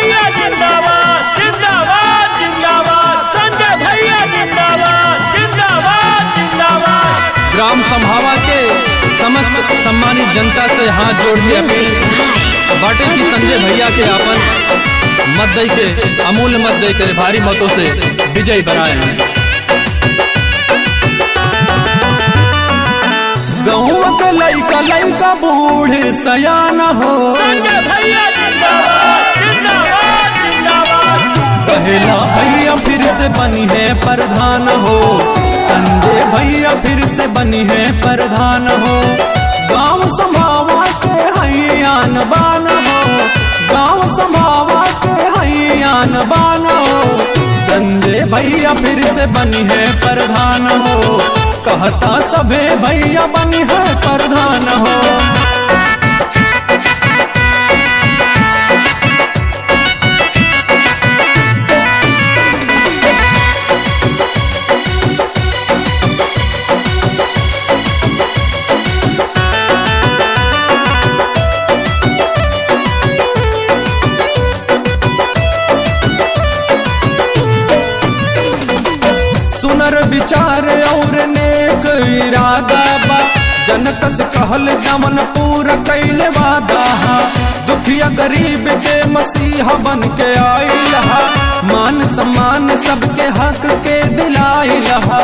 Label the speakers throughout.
Speaker 1: भैया जिंदाबाद जिंदाबाद जिंदाबाद, संजय भैया जिंदाबाद जिंदाबाद जिंदाबाद।
Speaker 2: ग्राम सभावा के समस्त सम्मानित जनता से हाथ जोड़ के अपील बाटे की संजय भैया के आपन मत दे के अमूल्य मत दे के भारी मतों से विजयी बनाए। गाँव के लइका लइका बूढ़े सयान हो,
Speaker 1: संजय भैया जिंदाबाद जिंदाबाद जिंदाबाद।
Speaker 2: पहला भैया फिर से बनी है प्रधान हो, संजय भैया फिर से बनी है प्रधान हो। गाँव संभावा के हैयान बान हो, गाँव संभावा के हैयान बान हो। संजय भैया फिर से बनी है प्रधान हो, कहता सभे भैया बनी है प्रधान हो। सुनर विचार और नेक इरादा बा, जनकस कहल जमन पूरा कैले वादा। दुखिया गरीब के मसीहा बन के आइल हा, मान सम्मान सबके हक के दिलाइल हा।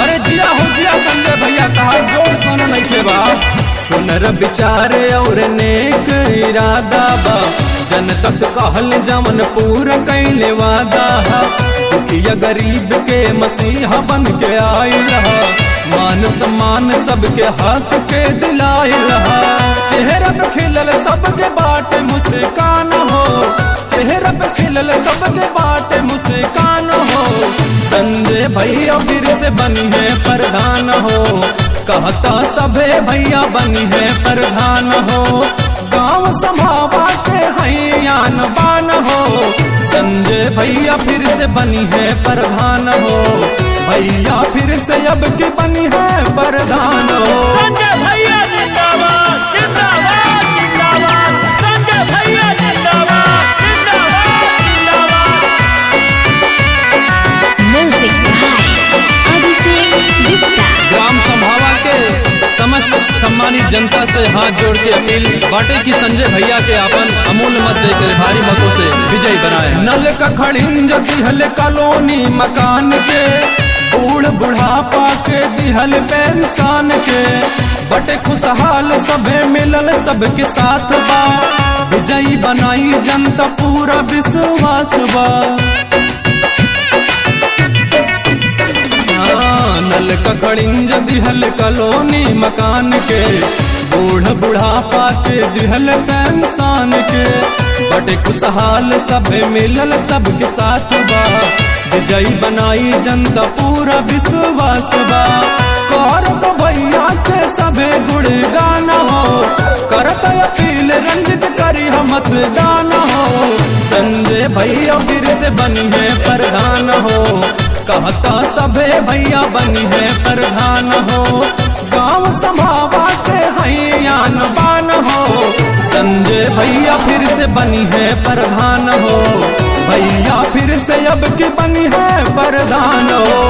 Speaker 2: अरे जिया हो जिया संजय भैया कहा जोड़ कौन नहीं के बा। सुनर विचार और नेक इरादा बा, जनकस कहल जमन पूरा कैले वादा। दुखिया गरीब के मसीहा बन के आइल हा, मान सम्मान सबके हक के दिलाइल हा। चेहरा पे खिलल सबके बाटे मुस्कान हो, चेहरा पे खिलल सबके बाटे मुस्कान हो। संजय भैया फिर से बनी है प्रधान हो, कहता सभे भैया बनी है प्रधान हो। गाँव संभावा के हैयान बान हो, संजय भैया फिर से बनी है प्रधान हो। भैया फिर से अब की बनी है प्रधान हो।
Speaker 1: संजय भैया जिंदाबाद जिंदाबाद जिंदाबाद, संजय भैया जिंदाबाद जिंदाबाद जिंदाबाद। Music by Abhishek Gupta.
Speaker 2: ग्राम सभावा के समस्त सम्मानित जनता से हाथ जोड़ के अपील बाटे की संजय भैया के आपन अमूल्य मत दे कर भारी मतों से विजयी बनाए। नल का खड़िंज दिहल कॉलोनी मकान के, बूढ़ बुढ़ापा के दिहल पेंशन के। बटे खुशहाल सभे मिलल सबके साथ बा, विजयी बनाई जनता पूरा विश्वास बा। नल का खड़िंज दिहल कॉलोनी मकान के, बूढ़ बुढ़ापा के दिहल पेंशन के। बटे खुशहाल सभे मिलल सबके साथ बा, विजयी बनाई जनता पूरा विश्वास बा। करत भैया के सभे गुणगान हो, करत अपील रंजित करी मतदान हो। संजय भैया फिर से बनी है प्रधान हो, कहता सभे भैया बनी है प्रधान हो। गाँव संभावा के हैयान बान हो, संजय भैया फिर से बनी है प्रधान हो। भैया फिर से अब की बनी है प्रधान हो।